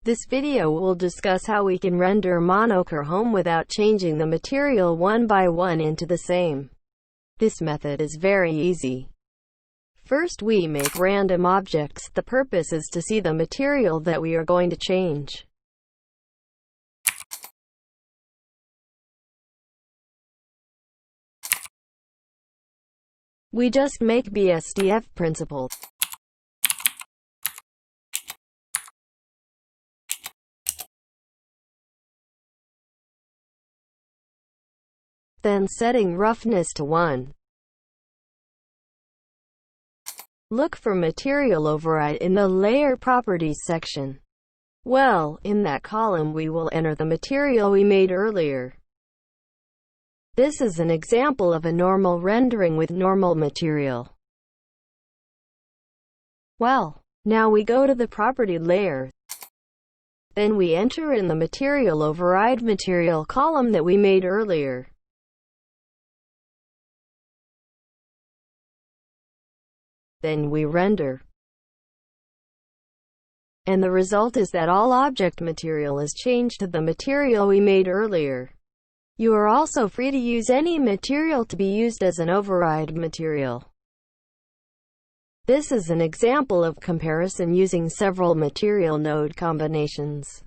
This video will discuss how we can render monochrome without changing the material one by one into the same. This method is very easy. First, we make random objects. The purpose is to see the material that we are going to change. We just make BSDF principle. Then setting roughness to 1. Look for material override in the layer properties section. Well, in that column we will enter the material we made earlier. This is an example of a normal rendering with normal material. Well, now we go to the property layer. Then we enter in the material override material column that we made earlier. Then we render. And the result is that all object material is changed to the material we made earlier. You are also free to use any material to be used as an override material. This is an example of comparison using several material node combinations.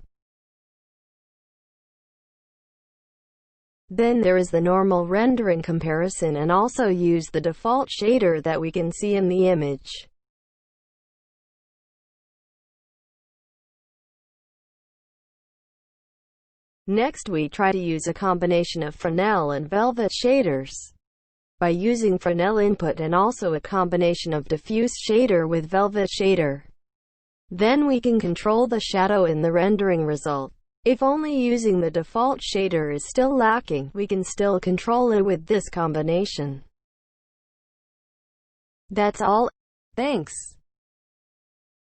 Then there is the normal rendering comparison, and also use the default shader that we can see in the image. Next, we try to use a combination of Fresnel and Velvet shaders. By using Fresnel input and also a combination of diffuse shader with Velvet shader, then we can control the shadow in the rendering result. If only using the default shader is still lacking, we can still control it with this combination. That's all. Thanks.